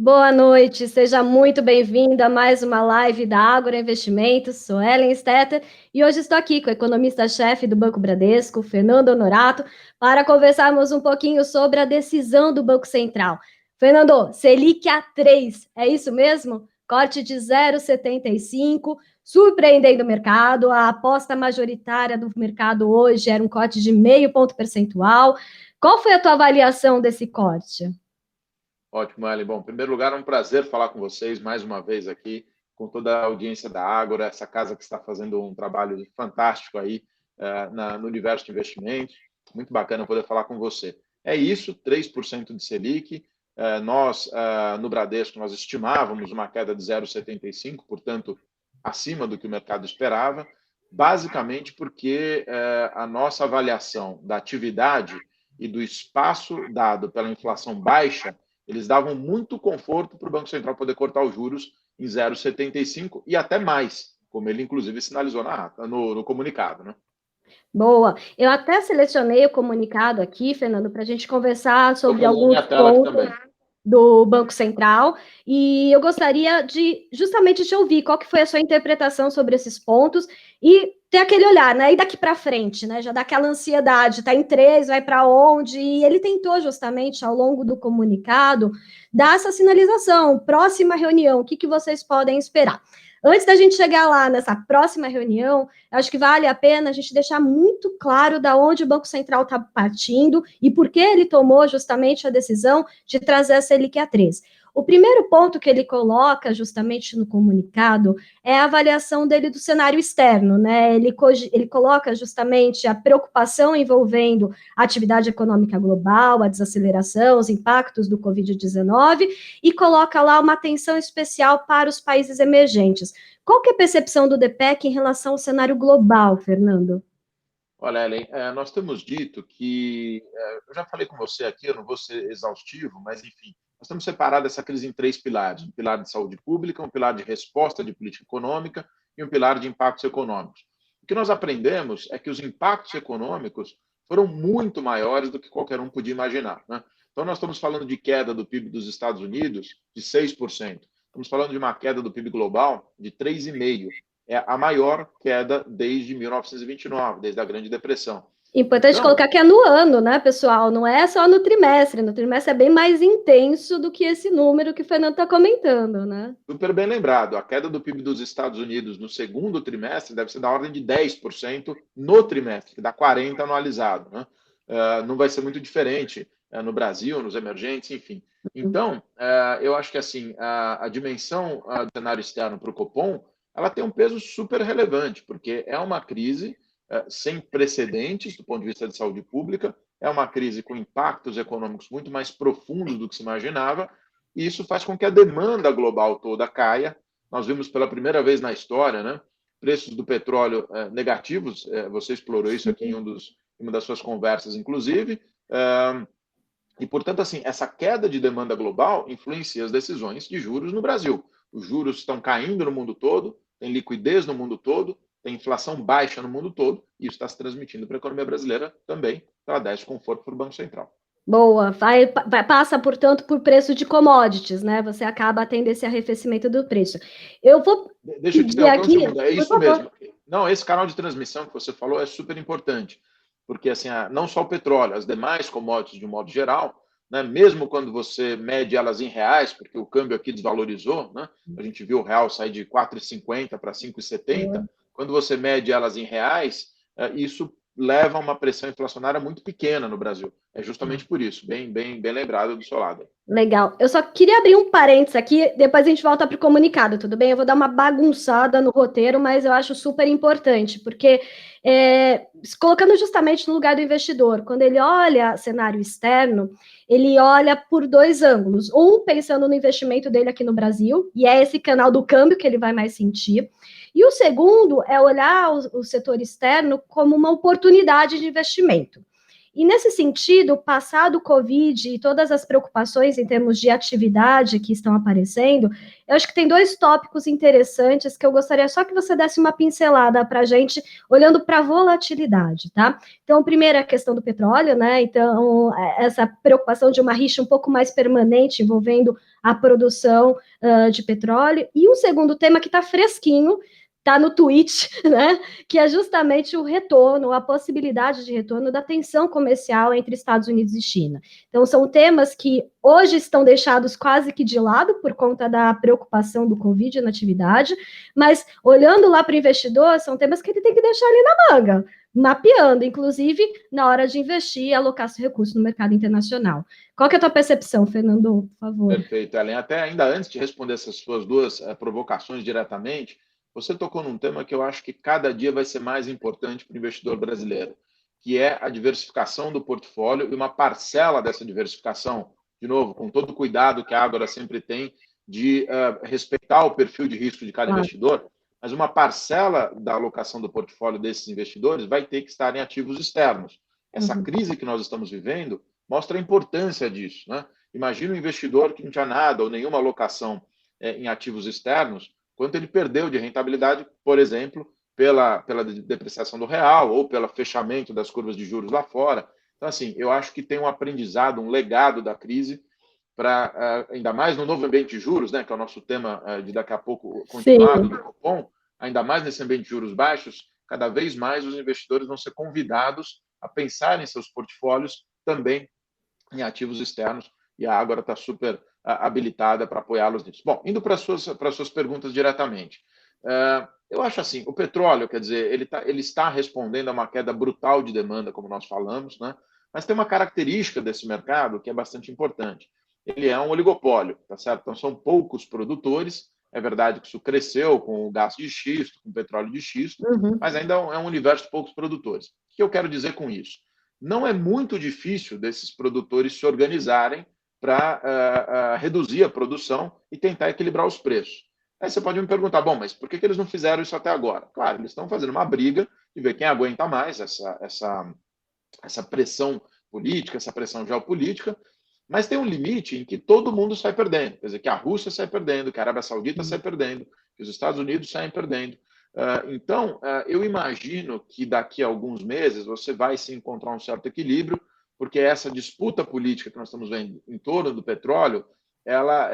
Boa noite, seja muito bem-vindo a mais uma live da Ágora Investimentos. Sou Ellen Stetter e hoje estou aqui com o economista-chefe do Banco Bradesco, Fernando Honorato, para conversarmos um pouquinho sobre a decisão do Banco Central. Fernando, Selic a 3, é isso mesmo? Corte de 0,75, surpreendendo o mercado. A aposta majoritária do mercado hoje era um corte de meio ponto percentual. Qual foi a tua avaliação desse corte? Ótimo, Ellen. Bom, em primeiro lugar, é um prazer falar com vocês mais uma vez aqui, com toda a audiência da Ágora, essa casa que está fazendo um trabalho fantástico aí no universo de investimentos. Muito bacana poder falar com você. É isso, 3% de Selic. Nós, no Bradesco, nós estimávamos uma queda de 0,75, portanto, acima do que o mercado esperava, basicamente porque a nossa avaliação da atividade e do espaço dado pela inflação baixa eles davam muito conforto para o Banco Central poder cortar os juros em 0,75 e até mais, como ele inclusive sinalizou no comunicado, né? Boa. Eu até selecionei o comunicado aqui, Fernando, para a gente conversar Estou sobre colocando alguns minha tela aqui pontos também. do Banco Central e eu gostaria de justamente te ouvir qual que foi a sua interpretação sobre esses pontos e ter aquele olhar, né? E daqui para frente, né? Já dá aquela ansiedade, tá em 3, vai para onde? E ele tentou justamente ao longo do comunicado dar essa sinalização. Próxima reunião, o que, que vocês podem esperar? Antes da gente chegar lá nessa próxima reunião, acho que vale a pena a gente deixar muito claro da onde o Banco Central está partindo e por que ele tomou justamente a decisão de trazer a Selic a 3. O primeiro ponto que ele coloca justamente no comunicado é a avaliação dele do cenário externo, né? Ele coloca justamente a preocupação envolvendo a atividade econômica global, a desaceleração, os impactos do Covid-19 e coloca lá uma atenção especial para os países emergentes. Qual que é a percepção do DPEC em relação ao cenário global, Fernando? Olha, Ellen, nós temos dito que, eu já falei com você aqui, eu não vou ser exaustivo, mas enfim, nós temos separado essa crise em três pilares: um pilar de saúde pública, um pilar de resposta de política econômica e um pilar de impactos econômicos. O que nós aprendemos é que os impactos econômicos foram muito maiores do que qualquer um podia imaginar, né? Então, nós estamos falando de queda do PIB dos Estados Unidos de 6%. Estamos falando de uma queda do PIB global de 3,5%. É a maior queda desde 1929, desde a Grande Depressão. Importante Então, colocar que é no ano, né, pessoal? Não é só no trimestre. No trimestre é bem mais intenso do que esse número que o Fernando está comentando, né? super bem lembrado, a queda do PIB dos Estados Unidos no segundo trimestre deve ser da ordem de 10% no trimestre, que dá 40% anualizado, né? Não vai ser muito diferente no Brasil, nos emergentes, enfim. Então, eu acho que assim a dimensão do cenário externo para o Copom, ela tem um peso super relevante, porque é uma crise sem precedentes do ponto de vista de saúde pública, é uma crise com impactos econômicos muito mais profundos do que se imaginava, e isso faz com que a demanda global toda caia. Nós vimos pela primeira vez na história, né, preços do petróleo negativos, você explorou isso aqui em uma das suas conversas, inclusive, e, portanto, assim, essa queda de demanda global influencia as decisões de juros no Brasil. Os juros estão caindo no mundo todo, tem liquidez no mundo todo, tem inflação baixa no mundo todo, e isso está se transmitindo para a economia brasileira também, para dar esse conforto para o Banco Central. Boa, passa, portanto, por preço de commodities, né? Você acaba tendo esse arrefecimento do preço. Eu vou Deixa eu te pedir interromper um aqui, segundo. É por isso favor. mesmo. Não, esse canal de transmissão que você falou é super importante, porque assim, não só o petróleo, as demais commodities de um modo geral, né, mesmo quando você mede elas em reais, porque o câmbio aqui desvalorizou, né, a gente viu o real sair de 4,50 para 5,70, quando você mede elas em reais, isso leva a uma pressão inflacionária muito pequena no Brasil. É justamente por isso, bem lembrado do seu lado. Legal. Eu só queria abrir um parênteses aqui, depois a gente volta para o comunicado, tudo bem? Eu vou dar uma bagunçada no roteiro, mas eu acho super importante, porque se colocando justamente no lugar do investidor, quando ele olha cenário externo, ele olha por dois ângulos. Um, pensando no investimento dele aqui no Brasil, e é esse canal do câmbio que ele vai mais sentir. E o segundo é olhar o setor externo como uma oportunidade de investimento. E nesse sentido, passado o Covid e todas as preocupações em termos de atividade que estão aparecendo, eu acho que tem dois tópicos interessantes que eu gostaria só que você desse uma pincelada para a gente, olhando para a volatilidade, tá? Então, primeiro a questão do petróleo, né? Então, essa preocupação de uma rixa um pouco mais permanente envolvendo a produção de petróleo. E um segundo tema que está fresquinho, está no tweet, né? Que é justamente o retorno, a possibilidade de retorno da tensão comercial entre Estados Unidos e China. Então, são temas que hoje estão deixados quase que de lado por conta da preocupação do Covid na atividade, mas olhando lá para o investidor, são temas que ele tem que deixar ali na manga, mapeando, inclusive, na hora de investir e alocar seu recurso no mercado internacional. Qual que é a tua percepção, Fernando, por favor? Perfeito, Ellen. Até ainda antes de responder essas suas duas provocações diretamente, você tocou num tema que eu acho que cada dia vai ser mais importante para o investidor brasileiro, que é a diversificação do portfólio e uma parcela dessa diversificação, de novo, com todo o cuidado que a Ágora sempre tem de respeitar o perfil de risco de cada investidor, mas uma parcela da alocação do portfólio desses investidores vai ter que estar em ativos externos. Essa crise que nós estamos vivendo mostra a importância disso, né? Imagina um investidor que não tinha nada ou nenhuma alocação em ativos externos, quanto ele perdeu de rentabilidade, por exemplo, pela depreciação do real ou pelo fechamento das curvas de juros lá fora. Então, assim, eu acho que tem um aprendizado, um legado da crise, para ainda mais no novo ambiente de juros, né, que é o nosso tema de daqui a pouco continuado do Copom, ainda mais nesse ambiente de juros baixos, cada vez mais os investidores vão ser convidados a pensar em seus portfólios também em ativos externos, e a Ágora está super habilitada para apoiá-los nisso. Bom, indo para as suas perguntas diretamente. Eu acho assim, o petróleo, quer dizer, ele está respondendo a uma queda brutal de demanda, como nós falamos, né? Mas tem uma característica desse mercado que é bastante importante. Ele é um oligopólio, tá certo? Então, são poucos produtores. É verdade que isso cresceu com o gás de xisto, com o petróleo de xisto, mas ainda é um universo de poucos produtores. O que eu quero dizer com isso? Não é muito difícil desses produtores se organizarem para reduzir a produção e tentar equilibrar os preços. Aí você pode me perguntar, bom, mas por que eles não fizeram isso até agora? Claro, eles estão fazendo uma briga de ver quem aguenta mais essa pressão política, essa pressão geopolítica, mas tem um limite em que todo mundo sai perdendo. Quer dizer, que a Rússia sai perdendo, que a Arábia Saudita sai perdendo, que os Estados Unidos saem perdendo. Então, eu imagino que daqui a alguns meses você vai se encontrar um certo equilíbrio, porque essa disputa política que nós estamos vendo em torno do petróleo, ela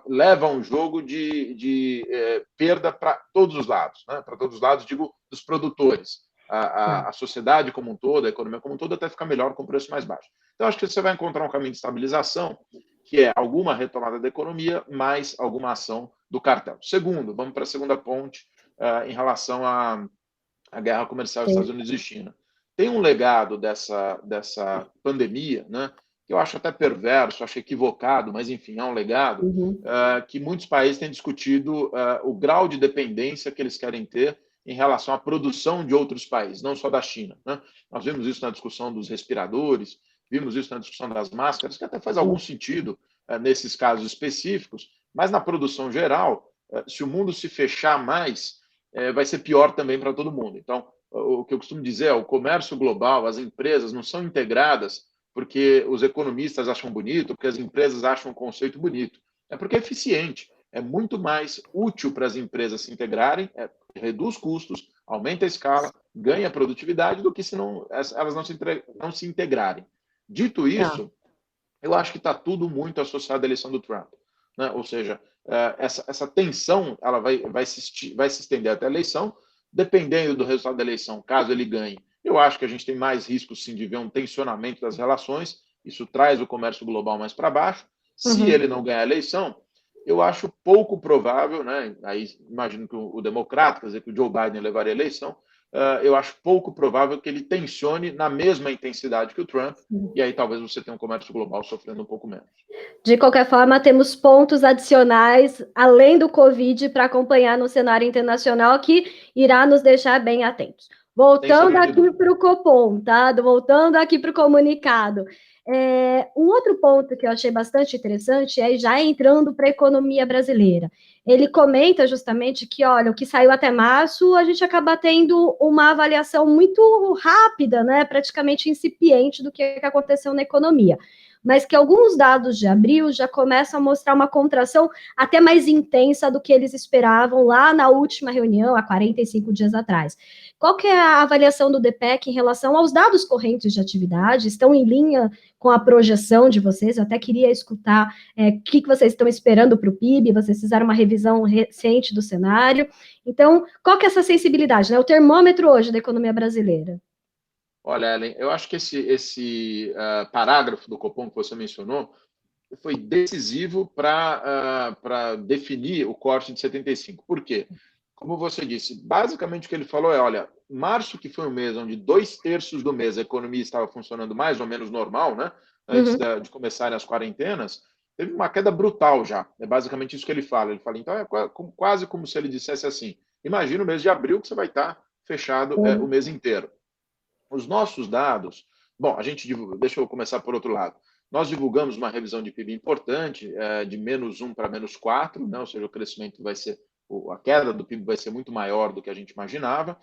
leva a um jogo de perda para todos os lados, né? Para todos os lados, digo, dos produtores. A sociedade como um todo, a economia como um todo, até fica melhor com preço mais baixo. Então, acho que você vai encontrar um caminho de estabilização, que é alguma retomada da economia, mais alguma ação do cartel. Segundo, vamos para a segunda ponte, em relação à guerra comercial dos Estados Unidos e China. Tem um legado dessa pandemia, né, que eu acho até perverso, acho equivocado, mas, enfim, é um legado que muitos países têm discutido o grau de dependência que eles querem ter em relação à produção de outros países, não só da China, né? Nós vimos isso na discussão dos respiradores, vimos isso na discussão das máscaras, que até faz algum sentido nesses casos específicos, mas na produção geral, se o mundo se fechar mais, vai ser pior também para todo mundo. Então, o que eu costumo dizer é o comércio global, as empresas não são integradas porque os economistas acham bonito, porque as empresas acham o conceito bonito. É porque é eficiente. É muito mais útil para as empresas se integrarem, reduz custos, aumenta a escala, ganha produtividade, do que se elas não se integrarem. Dito isso, eu acho que está tudo muito associado à eleição do Trump, né? Ou seja, essa tensão ela vai se estender até a eleição, dependendo do resultado da eleição, caso ele ganhe. Eu acho que a gente tem mais risco, sim, de ver um tensionamento das relações, isso traz o comércio global mais para baixo. Se ele não ganhar a eleição, eu acho pouco provável, né? Aí imagino que o democrata, quer dizer, que o Joe Biden levaria a eleição, eu acho pouco provável que ele tensione na mesma intensidade que o Trump, e aí talvez você tenha um comércio global sofrendo um pouco menos. De qualquer forma, temos pontos adicionais, além do Covid, para acompanhar no cenário internacional, que irá nos deixar bem atentos. Voltando aqui para o Copom, tá? Voltando aqui para o comunicado. Um outro ponto que eu achei bastante interessante é já entrando para a economia brasileira. Ele comenta justamente que, olha, o que saiu até março, a gente acaba tendo uma avaliação muito rápida, né, praticamente incipiente do que aconteceu na economia. Mas que alguns dados de abril já começam a mostrar uma contração até mais intensa do que eles esperavam lá na última reunião, há 45 dias atrás. Qual que é a avaliação do DPEC em relação aos dados correntes de atividade? Estão em linha com a projeção de vocês? Eu até queria escutar o que vocês estão esperando para o PIB, vocês fizeram uma revisão recente do cenário. Então, qual que é essa sensibilidade, né? O termômetro hoje da economia brasileira. Olha, Ellen, eu acho que esse parágrafo do Copom que você mencionou foi decisivo para definir o corte de 75. Por quê? Como você disse, basicamente o que ele falou é, olha, março, que foi um mês onde 2/3 do mês a economia estava funcionando mais ou menos normal, né? Antes de começarem as quarentenas, teve uma queda brutal já. É basicamente isso que ele fala. Ele fala, então, é quase como se ele dissesse assim, imagina o mês de abril que você vai estar fechado o mês inteiro. Os nossos dados, bom, a gente divulga, deixa eu começar por outro lado. Nós divulgamos uma revisão de PIB importante, de -1 para -4, né? Ou seja, o crescimento vai ser, a queda do PIB vai ser muito maior do que a gente imaginava.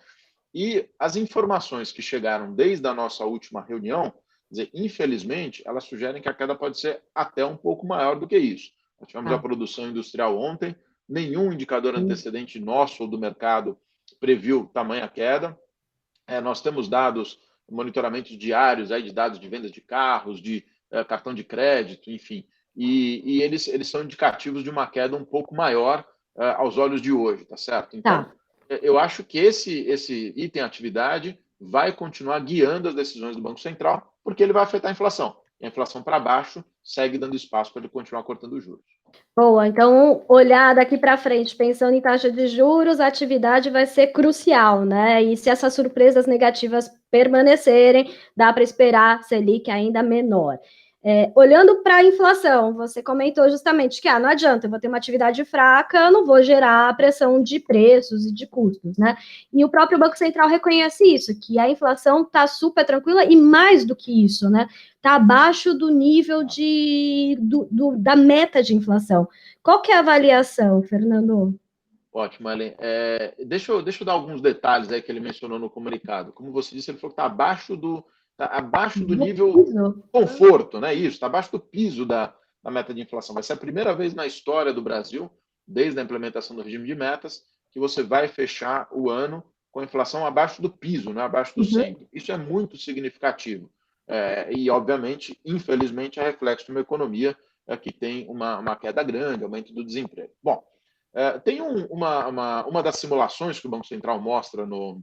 E as informações que chegaram desde a nossa última reunião, dizer, infelizmente, elas sugerem que a queda pode ser até um pouco maior do que isso. Nós tivemos a produção industrial ontem, nenhum indicador antecedente nosso ou do mercado previu tamanha queda. Nós temos dados, monitoramentos diários aí de dados de vendas de carros, de cartão de crédito, enfim, e eles são indicativos de uma queda um pouco maior aos olhos de hoje, tá certo? Então, eu acho que esse item atividade vai continuar guiando as decisões do Banco Central, porque ele vai afetar a inflação. E a inflação para baixo segue dando espaço para ele continuar cortando os juros. Boa, então olhar daqui para frente, pensando em taxa de juros, a atividade vai ser crucial, né? E se essas surpresas negativas permanecerem, dá para esperar Selic ainda menor. Olhando para a inflação, você comentou justamente que não adianta, eu vou ter uma atividade fraca, eu não vou gerar pressão de preços e de custos, né? E o próprio Banco Central reconhece isso, que a inflação está super tranquila e mais do que isso, né? Está abaixo do nível da meta de inflação. Qual que é a avaliação, Fernando? Ótimo, Ellen. Deixa eu dar alguns detalhes aí que ele mencionou no comunicado. Como você disse, ele falou que está abaixo do nível conforto, né? Isso, está abaixo do piso da meta de inflação. Vai ser a primeira vez na história do Brasil, desde a implementação do regime de metas, que você vai fechar o ano com a inflação abaixo do piso, né? Abaixo do centro. Isso é muito significativo. E, obviamente, infelizmente, é reflexo de uma economia que tem uma queda grande, aumento do desemprego. Bom, tem uma das simulações que o Banco Central mostra no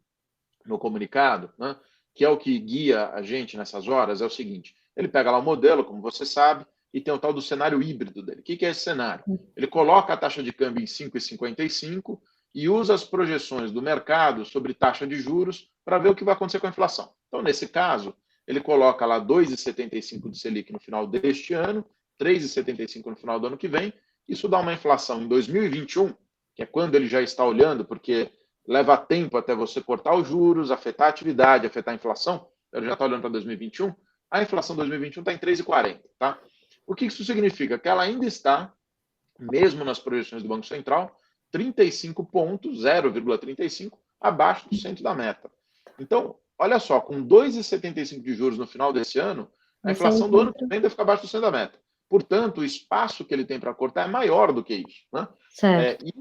comunicado, né, que é o que guia a gente nessas horas, é o seguinte: ele pega lá o modelo, como você sabe, e tem o tal do cenário híbrido dele. O que é esse cenário? Ele coloca a taxa de câmbio em 5,55 e usa as projeções do mercado sobre taxa de juros para ver o que vai acontecer com a inflação. Então, nesse caso, ele coloca lá 2,75 de Selic no final deste ano, 3,75 no final do ano que vem. Isso dá uma inflação em 2021, que é quando ele já está olhando, porque leva tempo até você cortar os juros, afetar a atividade, afetar a inflação. Ele já está olhando para 2021. A inflação 2021 está em 3,40. Tá? O que isso significa? Que ela ainda está, mesmo nas projeções do Banco Central, 35 pontos, 0,35, abaixo do centro da meta. Então, olha só, com 2,75 de juros no final desse ano, a inflação do ano que vem deve ficar abaixo do centro da meta. Portanto, o espaço que ele tem para cortar é maior do que isso. Né? E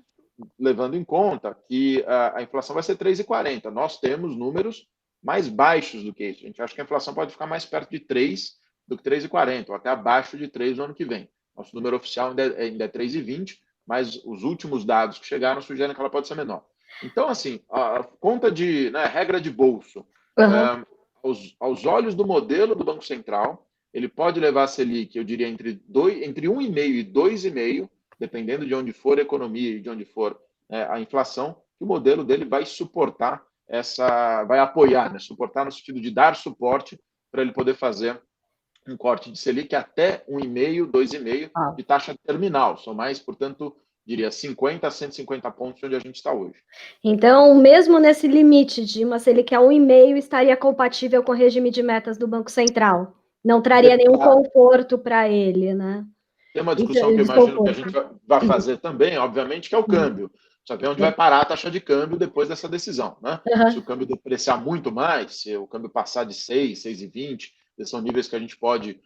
levando em conta que a inflação vai ser 3,40. Nós temos números mais baixos do que isso. A gente acha que a inflação pode ficar mais perto de 3 do que 3,40, ou até abaixo de 3 no ano que vem. Nosso número oficial ainda é 3,20, mas os últimos dados que chegaram sugerem que ela pode ser menor. Então, assim, a conta de regra de bolso, aos olhos do modelo do Banco Central, ele pode levar a Selic, eu diria, entre 1,5 e 2,5, dependendo de onde for a economia e de onde for a inflação, que o modelo dele vai suportar vai apoiar, né? Suportar no sentido de dar suporte para ele poder fazer um corte de Selic até 1,5, 2,5 de taxa terminal. São mais, portanto, diria 50 a 150 pontos onde a gente está hoje. Então, mesmo nesse limite de uma Selic a 1,5, estaria compatível com o regime de metas do Banco Central? Não traria nenhum conforto para ele, né? Tem uma discussão que eu imagino que a gente vai fazer também, obviamente, que é o câmbio. Saber onde vai parar a taxa de câmbio depois dessa decisão, né? Se o câmbio depreciar muito mais, se o câmbio passar de 6, 6,20, esses são níveis que a gente pode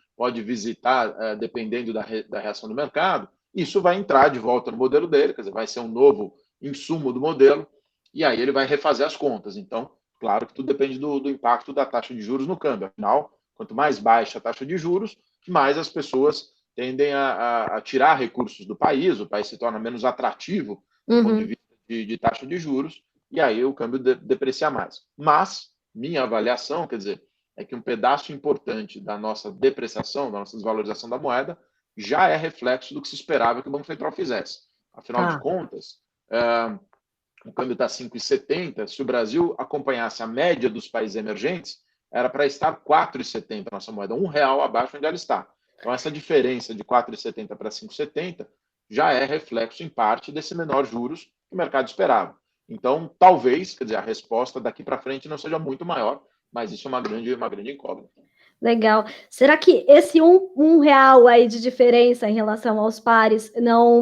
visitar dependendo da reação do mercado, isso vai entrar de volta no modelo dele, quer dizer, vai ser um novo insumo do modelo, e aí ele vai refazer as contas. Então, claro que tudo depende do impacto da taxa de juros no câmbio. Afinal, quanto mais baixa a taxa de juros, mais as pessoas tendem a tirar recursos do país, o país se torna menos atrativo do ponto de vista de taxa de juros, e aí o câmbio deprecia mais. Mas, minha avaliação, quer dizer, é que um pedaço importante da nossa depreciação, da nossa desvalorização da moeda, já é reflexo do que se esperava que o Banco Central fizesse. Afinal de contas, o câmbio está 5,70, se o Brasil acompanhasse a média dos países emergentes, era para estar 4,70 a nossa moeda, R$ 1 abaixo onde ela está. Então, essa diferença de 4,70 para 5,70 já é reflexo, em parte, desse menor juros que o mercado esperava. Então, talvez, quer dizer, a resposta daqui para frente não seja muito maior, mas isso é uma grande incógnita. Legal. Será que esse um real aí de diferença em relação aos pares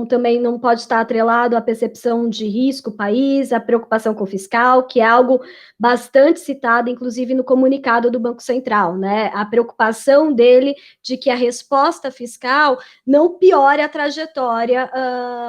também não pode estar atrelado à percepção de risco país, à preocupação com o fiscal, que é algo bastante citado, inclusive no comunicado do Banco Central, né? A preocupação dele de que a resposta fiscal não piore a trajetória,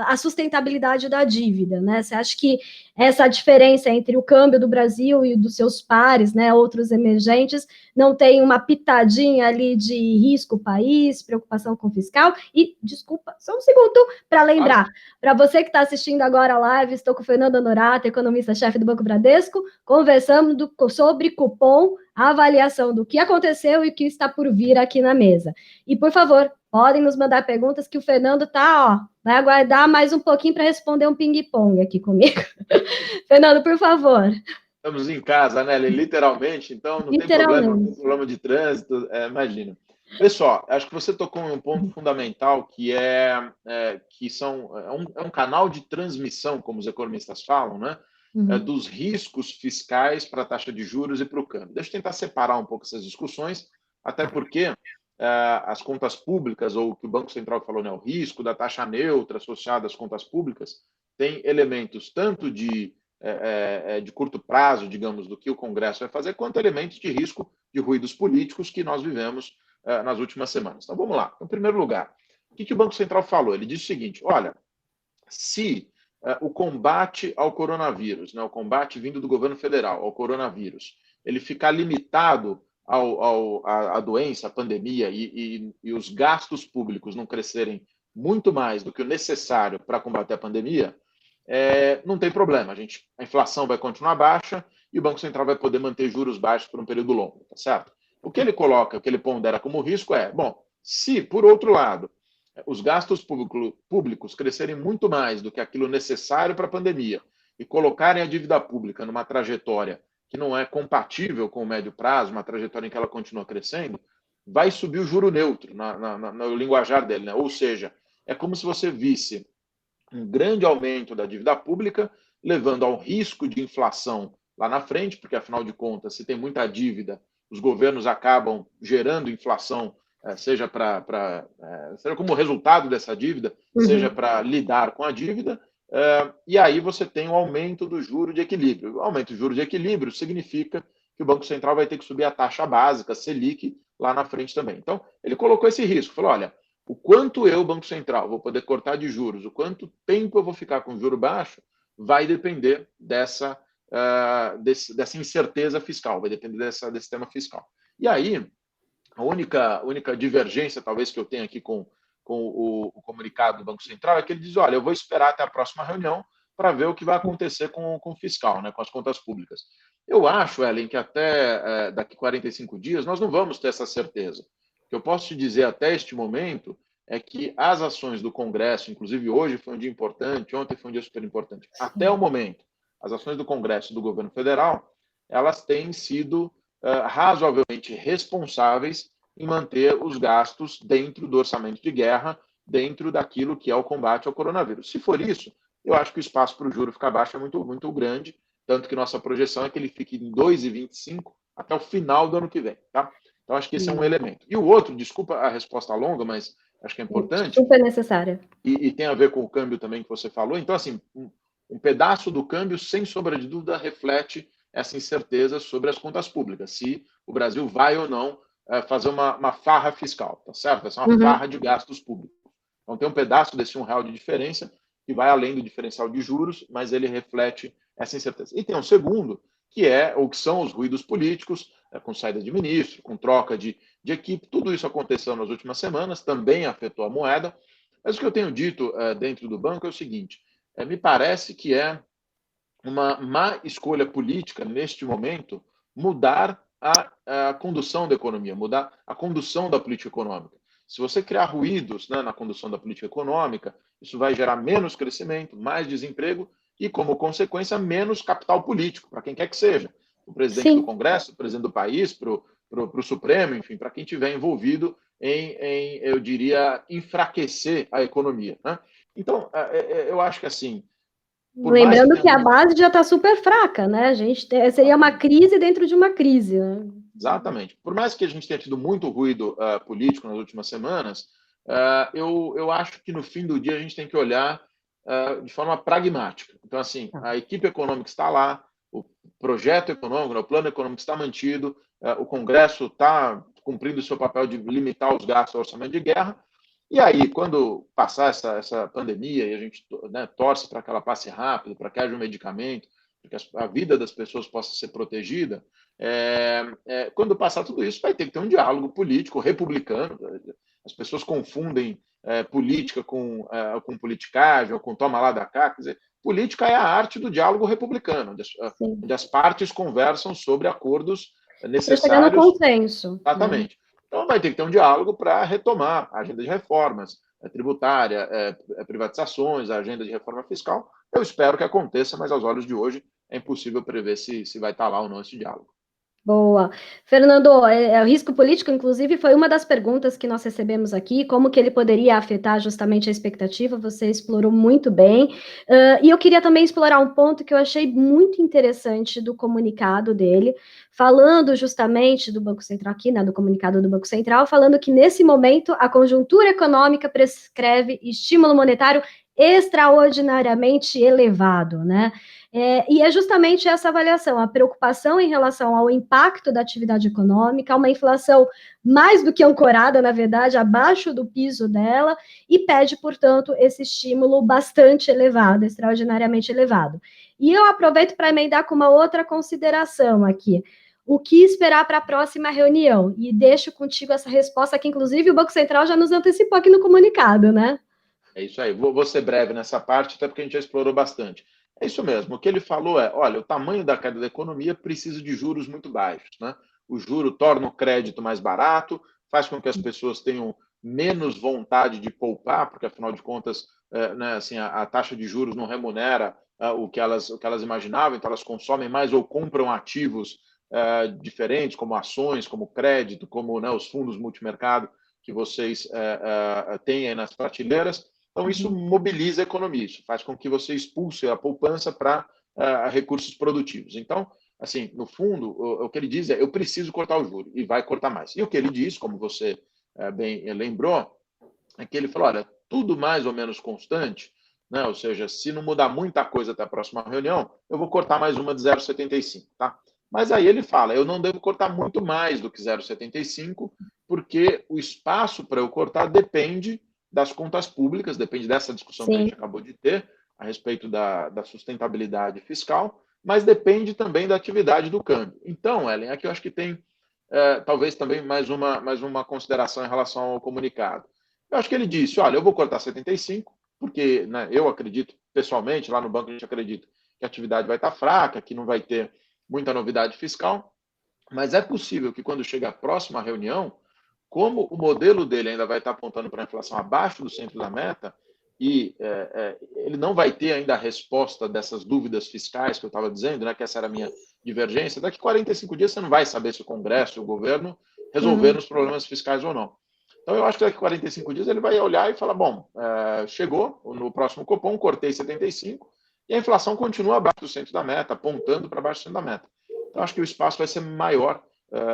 a sustentabilidade da dívida, né? Você acha que essa diferença entre o câmbio do Brasil e dos seus pares, né, outros emergentes, não tem uma pitadinha ali de risco país, preocupação com fiscal? E, desculpa, só um segundo para lembrar, para você que está assistindo agora a live, estou com o Fernando Honorato, economista-chefe do Banco Bradesco, conversando sobre cupom, a avaliação do que aconteceu e o que está por vir aqui na mesa. E, por favor, podem nos mandar perguntas que o Fernando vai aguardar mais um pouquinho para responder um ping-pong aqui comigo. Fernando, por favor. Estamos em casa, né? Literalmente, então não tem problema de trânsito, imagina. Pessoal, acho que você tocou em um ponto fundamental que é um canal de transmissão, como os economistas falam, né? Dos riscos fiscais para a taxa de juros e para o câmbio. Deixa eu tentar separar um pouco essas discussões, até porque as contas públicas, ou o que o Banco Central falou, né? O risco da taxa neutra associada às contas públicas, tem elementos tanto de curto prazo, digamos, do que o Congresso vai fazer, quanto elementos de risco de ruídos políticos que nós vivemos nas últimas semanas. Então, vamos lá. Em primeiro lugar, o que o Banco Central falou? Ele disse o seguinte, olha, se o combate ao coronavírus, né, o combate vindo do governo federal ao coronavírus, ele ficar limitado à doença, à pandemia, e os gastos públicos não crescerem muito mais do que o necessário para combater a pandemia, não tem problema. A inflação vai continuar baixa e o Banco Central vai poder manter juros baixos por um período longo, tá certo? O que ele coloca, o que ele pondera como risco se, por outro lado, os gastos públicos crescerem muito mais do que aquilo necessário para a pandemia e colocarem a dívida pública numa trajetória que não é compatível com o médio prazo, uma trajetória em que ela continua crescendo, vai subir o juro neutro, no linguajar dele, né? Ou seja, é como se você visse um grande aumento da dívida pública, levando ao risco de inflação lá na frente, porque, afinal de contas, se tem muita dívida, os governos acabam gerando inflação, seja como resultado dessa dívida, seja para lidar com a dívida, e aí você tem um aumento do juro de equilíbrio. O aumento do juro de equilíbrio significa que o Banco Central vai ter que subir a taxa básica, Selic, lá na frente também. Então, ele colocou esse risco, falou, olha, o quanto eu, Banco Central, vou poder cortar de juros, o quanto tempo eu vou ficar com juro baixo, vai depender dessa incerteza fiscal, vai depender desse tema fiscal. E aí, a única divergência, talvez, que eu tenho aqui com o comunicado do Banco Central é que ele diz, olha, eu vou esperar até a próxima reunião para ver o que vai acontecer com o fiscal, né, com as contas públicas. Eu acho, Ellen, que até daqui a 45 dias nós não vamos ter essa certeza. O que eu posso te dizer até este momento é que as ações do Congresso, inclusive hoje foi um dia importante, ontem foi um dia super importante, até o momento, as ações do Congresso e do governo federal, elas têm sido razoavelmente responsáveis em manter os gastos dentro do orçamento de guerra, dentro daquilo que é o combate ao coronavírus. Se for isso, eu acho que o espaço para o juro ficar baixo é muito, muito grande, tanto que nossa projeção é que ele fique em 2,25 até o final do ano que vem. Tá? Então, acho que esse é um elemento. E o outro, desculpa a resposta longa, mas acho que é importante, Super necessária. e tem a ver com o câmbio também que você falou. Então, assim, um pedaço do câmbio, sem sombra de dúvida, reflete essa incerteza sobre as contas públicas, se o Brasil vai ou não fazer uma farra fiscal, tá certo? Essa é uma farra de gastos públicos. Então, tem um pedaço desse R$ 1 de diferença que vai além do diferencial de juros, mas ele reflete essa incerteza. E tem um segundo, que é ou que são os ruídos políticos, com saída de ministro, com troca de equipe. Tudo isso aconteceu nas últimas semanas, também afetou a moeda. Mas o que eu tenho dito dentro do banco é o seguinte: me parece que é uma má escolha política, neste momento, mudar a condução da economia, mudar a condução da política econômica. Se você criar ruídos, né, na condução da política econômica, isso vai gerar menos crescimento, mais desemprego e, como consequência, menos capital político, para quem quer que seja. O presidente do Congresso, o presidente do país, para o Supremo, enfim, para quem estiver envolvido em, eu diria, enfraquecer a economia. Né? Então, eu acho que assim, lembrando que a base já está super fraca, né? Seria uma crise dentro de uma crise. Né? Exatamente. Por mais que a gente tenha tido muito ruído político nas últimas semanas, eu acho que no fim do dia a gente tem que olhar de forma pragmática. Então, assim, a equipe econômica está lá, o projeto econômico, né, o plano econômico está mantido, o Congresso está cumprindo o seu papel de limitar os gastos do orçamento de guerra. E aí, quando passar essa pandemia e a gente, né, torce para que ela passe rápido, para que haja um medicamento, para que a vida das pessoas possa ser protegida, quando passar tudo isso, vai ter que ter um diálogo político republicano. As pessoas confundem política com politicagem ou com toma lá da cá. Quer dizer, política é a arte do diálogo republicano, onde as partes conversam sobre acordos necessários. Chegar no consenso. Exatamente. Então, vai ter que ter um diálogo para retomar a agenda de reformas, tributária, privatizações, a agenda de reforma fiscal. Eu espero que aconteça, mas aos olhos de hoje é impossível prever se vai estar lá ou não esse diálogo. Boa. Fernando, o risco político, inclusive, foi uma das perguntas que nós recebemos aqui, como que ele poderia afetar justamente a expectativa, você explorou muito bem. E eu queria também explorar um ponto que eu achei muito interessante do comunicado dele, falando justamente do Banco Central aqui, né, do comunicado do Banco Central, falando que nesse momento a conjuntura econômica prescreve estímulo monetário extraordinariamente elevado, né? E é justamente essa avaliação, a preocupação em relação ao impacto da atividade econômica, uma inflação mais do que ancorada, na verdade, abaixo do piso dela, e pede, portanto, esse estímulo bastante elevado, extraordinariamente elevado. E eu aproveito para emendar com uma outra consideração aqui. O que esperar para a próxima reunião? E deixo contigo essa resposta que, inclusive, o Banco Central já nos antecipou aqui no comunicado, né? É isso aí. Vou ser breve nessa parte, até porque a gente já explorou bastante. É isso mesmo. O que ele falou é: olha, o tamanho da queda da economia precisa de juros muito baixos. Né? O juro torna o crédito mais barato, faz com que as pessoas tenham menos vontade de poupar, porque, afinal de contas, né, assim, a taxa de juros não remunera o que elas imaginavam, então elas consomem mais ou compram ativos diferentes, como ações, como crédito, como, né, os fundos multimercado que vocês têm aí nas prateleiras. Então, isso mobiliza a economia, isso faz com que você expulse a poupança para recursos produtivos. Então, assim, no fundo, o que ele diz é: eu preciso cortar o juro, e vai cortar mais. E o que ele diz, como você bem lembrou, é que ele falou: olha, tudo mais ou menos constante, né? Ou seja, se não mudar muita coisa até a próxima reunião, eu vou cortar mais uma de 0,75, tá? Mas aí ele fala: eu não devo cortar muito mais do que 0,75, porque o espaço para eu cortar depende das contas públicas, depende dessa discussão que a gente acabou de ter a respeito da sustentabilidade fiscal, mas depende também da atividade do câmbio. Então, Ellen, aqui eu acho que tem talvez também mais uma consideração em relação ao comunicado. Eu acho que ele disse: olha, eu vou cortar 75, porque, né, eu acredito, pessoalmente, lá no banco a gente acredita que a atividade vai estar fraca, que não vai ter muita novidade fiscal, mas é possível que quando chegar a próxima reunião, como o modelo dele ainda vai estar apontando para a inflação abaixo do centro da meta, e ele não vai ter ainda a resposta dessas dúvidas fiscais que eu estava dizendo, né, que essa era a minha divergência, daqui a 45 dias você não vai saber se o Congresso e o governo resolveram os problemas fiscais ou não. Então, eu acho que daqui a 45 dias ele vai olhar e falar: bom, chegou no próximo Copom, cortei 75, e a inflação continua abaixo do centro da meta, apontando para baixo do centro da meta. Então, acho que o espaço vai ser maior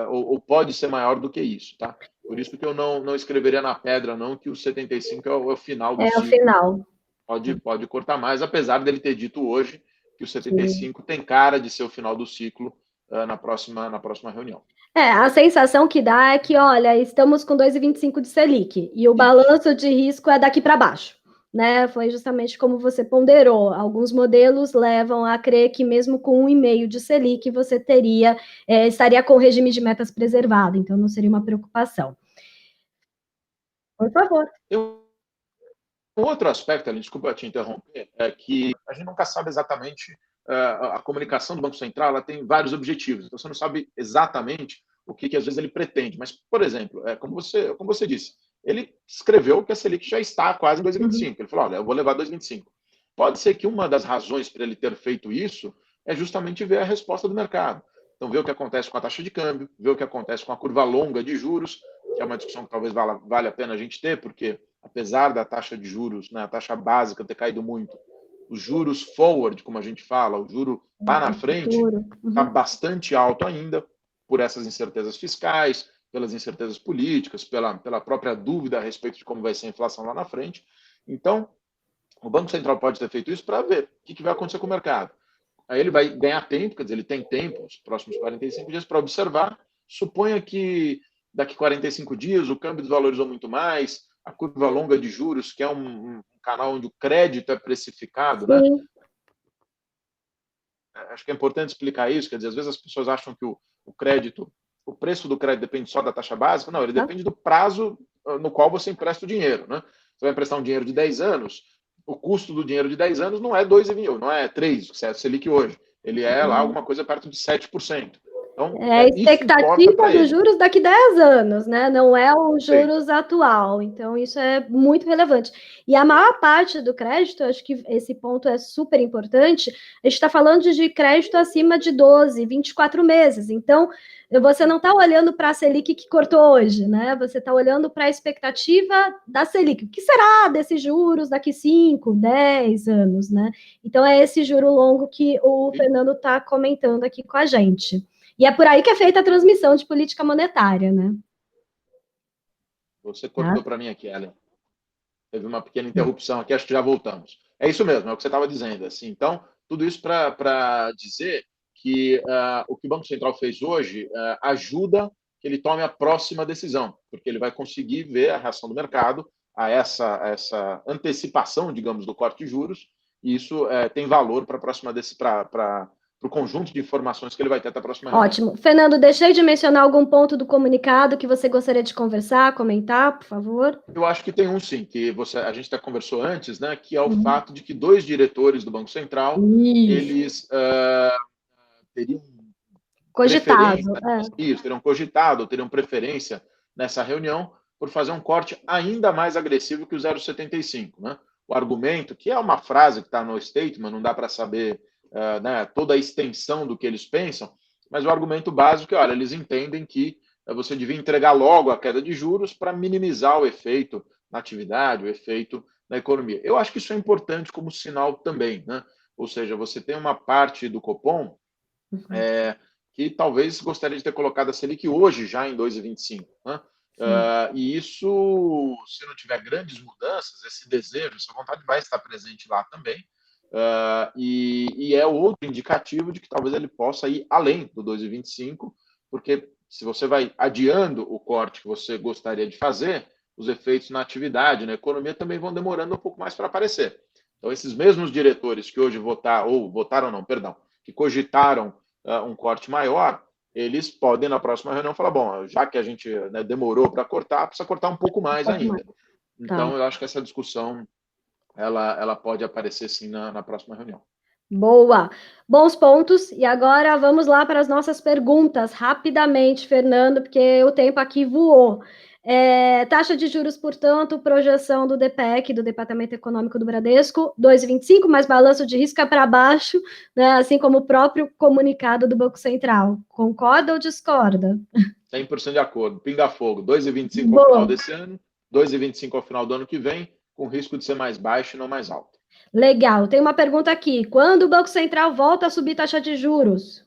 ou pode ser maior do que isso, tá? Por isso que eu não escreveria na pedra, não, que o 75 é o final do É o ciclo. final. Pode cortar mais, apesar dele ter dito hoje que o Sim. 75 tem cara de ser o final do ciclo na próxima reunião. A sensação que dá é que, olha, estamos com 2,25 de Selic e o Isso. balanço de risco é daqui para baixo, né? Foi justamente como você ponderou. Alguns modelos levam a crer que mesmo com 1,5 de Selic você estaria com o regime de metas preservado, então não seria uma preocupação. Por favor. Um outro aspecto, Aline, desculpa te interromper, é que a gente nunca sabe exatamente a comunicação do Banco Central, ela tem vários objetivos, então você não sabe exatamente o que às vezes ele pretende. Mas, por exemplo, como você disse, ele escreveu que a Selic já está quase em 2,25. Ele falou, olha, eu vou levar 2,25. Pode ser que uma das razões para ele ter feito isso é justamente ver a resposta do mercado. Então, ver o que acontece com a taxa de câmbio, ver o que acontece com a curva longa de juros, que é uma discussão que talvez vale a pena a gente ter, porque apesar da taxa de juros, né, a taxa básica ter caído muito, os juros forward, como a gente fala, o juro lá na frente, está bastante alto ainda, por essas incertezas fiscais, pelas incertezas políticas, pela própria dúvida a respeito de como vai ser a inflação lá na frente. Então, o Banco Central pode ter feito isso para ver o que vai acontecer com o mercado. Aí ele vai ganhar tempo, quer dizer, ele tem tempo, os próximos 45 dias, para observar. Suponha que daqui 45 dias o câmbio desvalorizou muito mais, a curva longa de juros, que é um canal onde o crédito é precificado, né? Acho que é importante explicar isso, quer dizer, às vezes as pessoas acham que o crédito, o preço do crédito depende só da taxa básica. Não, ele depende do prazo no qual você empresta o dinheiro, né? Você vai emprestar um dinheiro de 10 anos, o custo do dinheiro de 10 anos não é 2,20, não é 3, que é a Selic hoje. Ele é lá alguma coisa perto de 7%. Então, a isso importa expectativa para dos ele. juros daqui 10 anos, né? Não é o juros atual. Então, isso é muito relevante. E a maior parte do crédito, acho que esse ponto é super importante, a gente está falando de crédito acima de 12, 24 meses. Então, você não está olhando para a Selic que cortou hoje, né? Você está olhando para a expectativa da Selic. O que será desses juros daqui 5, 10 anos, né? Então, é esse juro longo que o Fernando está comentando aqui com a gente. E é por aí que é feita a transmissão de política monetária, né? Você cortou para mim aqui, Ellen. Teve uma pequena interrupção aqui, acho que já voltamos. É isso mesmo, é o que você estava dizendo. Assim. Então, tudo isso para dizer que o que o Banco Central fez hoje ajuda que ele tome a próxima decisão, porque ele vai conseguir ver a reação do mercado a essa antecipação, digamos, do corte de juros, e isso tem valor para a próxima para o conjunto de informações que ele vai ter até a próxima reunião. Ótimo. Fernando, deixei de mencionar algum ponto do comunicado que você gostaria de conversar, comentar, por favor? Eu acho que tem um sim, que a gente até conversou antes, né, que é o fato de que 2 diretores do Banco Central, eles teriam cogitado, preferência, teriam cogitado, teriam preferência nessa reunião por fazer um corte ainda mais agressivo que o 0,75, né? O argumento, que é uma frase que está no statement, não dá para saber né, toda a extensão do que eles pensam, mas o argumento básico é, olha, eles entendem que você devia entregar logo a queda de juros para minimizar o efeito na atividade, o efeito na economia. Eu acho que isso é importante como sinal também, né? Ou seja, você tem uma parte do Copom que talvez gostaria de ter colocado a Selic hoje já em 2,25, né? E isso, se não tiver grandes mudanças, esse desejo, essa vontade vai estar presente lá também. E é outro indicativo de que talvez ele possa ir além do 2,25, porque se você vai adiando o corte que você gostaria de fazer, os efeitos na atividade, na economia também vão demorando um pouco mais para aparecer. Então, esses mesmos diretores que hoje votaram não, perdão, que cogitaram um corte maior, eles podem na próxima reunião falar, bom, já que a gente demorou para cortar, precisa cortar um pouco mais ainda. Então, eu acho que essa discussão ela pode aparecer sim na próxima reunião. Boa! Bons pontos. E agora vamos lá para as nossas perguntas, rapidamente, Fernando, porque o tempo aqui voou. Taxa de juros, portanto, projeção do DPEC, do Departamento Econômico do Bradesco, 2,25, mas balanço de risco é para baixo, né, assim como o próprio comunicado do Banco Central. Concorda ou discorda? 100% de acordo. Pinga fogo. 2,25 ao final desse ano, 2,25 ao final do ano que vem, com risco de ser mais baixo e não mais alto. Legal. Tem uma pergunta aqui. Quando o Banco Central volta a subir taxa de juros?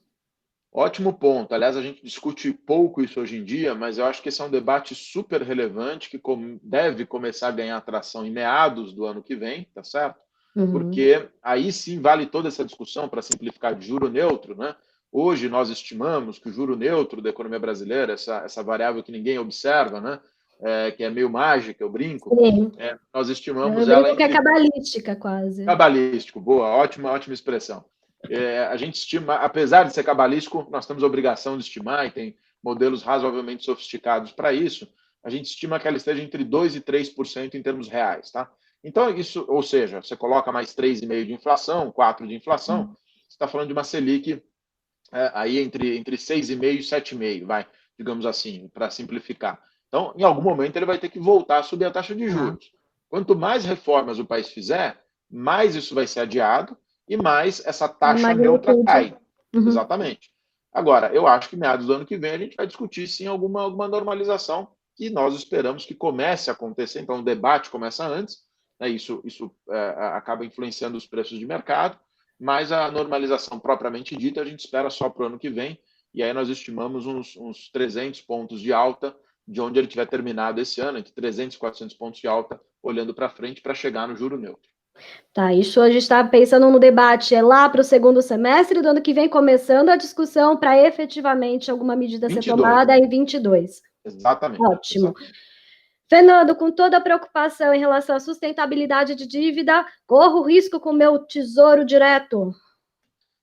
Ótimo ponto. Aliás, a gente discute pouco isso hoje em dia, mas eu acho que esse é um debate super relevante que deve começar a ganhar atração em meados do ano que vem, tá certo? Uhum. Porque aí sim vale toda essa discussão para simplificar de juro neutro, né? Hoje nós estimamos que o juro neutro da economia brasileira, essa variável que ninguém observa, né? Que é meio mágica, eu brinco, Sim. nós Eu estimamos ela brinco que é entre cabalística, quase. cabalístico, boa, ótima expressão. A gente estima, apesar de ser cabalístico, nós temos a obrigação de estimar, e tem modelos razoavelmente sofisticados para isso, a gente estima que ela esteja entre 2% e 3% em termos reais. Tá? Então, isso, ou seja, você coloca mais 3,5% de inflação, 4% de inflação, você está falando de uma Selic aí entre 6,5% e 7,5%, vai, digamos assim, para simplificar. Então, em algum momento, ele vai ter que voltar a subir a taxa de Tá. juros. Quanto mais reformas o país fizer, mais isso vai ser adiado e mais essa A taxa neutra magnitude. cai. Uhum. Exatamente. Agora, eu acho que meados do ano que vem a gente vai discutir sim alguma normalização que nós esperamos que comece a acontecer. Então, o debate começa antes, né? Isso acaba influenciando os preços de mercado, mas a normalização propriamente dita a gente espera só para o ano que vem, e aí nós estimamos uns 300 pontos de alta de onde ele tiver terminado esse ano, entre 300 e 400 pontos de alta, olhando para frente para chegar no juro neutro. Tá, isso a gente está pensando no debate lá para o segundo semestre do ano que vem, começando a discussão para efetivamente alguma medida ser 22. tomada em 22. Exatamente. Ótimo. Fernando, com toda a preocupação em relação à sustentabilidade de dívida, corro risco com o meu tesouro direto?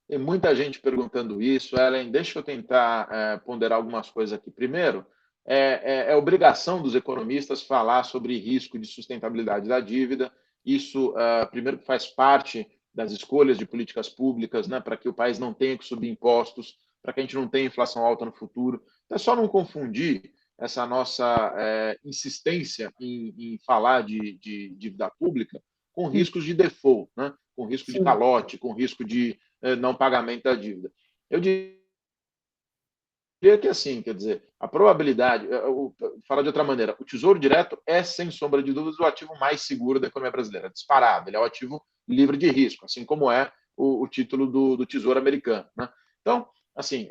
Tem muita gente perguntando isso, Ellen. Deixa eu tentar ponderar algumas coisas aqui. Primeiro, é obrigação dos economistas falar sobre risco de sustentabilidade da dívida. Isso, primeiro, faz parte das escolhas de políticas públicas, né, para que o país não tenha que subir impostos, para que a gente não tenha inflação alta no futuro. Então, é só não confundir essa nossa insistência em falar de dívida pública com riscos de default, né, com risco de Sim. calote, com risco de não pagamento da dívida. Eu diria que assim, quer dizer, a probabilidade, falar de outra maneira, o Tesouro Direto é, sem sombra de dúvidas, o ativo mais seguro da economia brasileira, disparado. Ele é o ativo livre de risco, assim como é o título do Tesouro Americano. Né? Então, assim,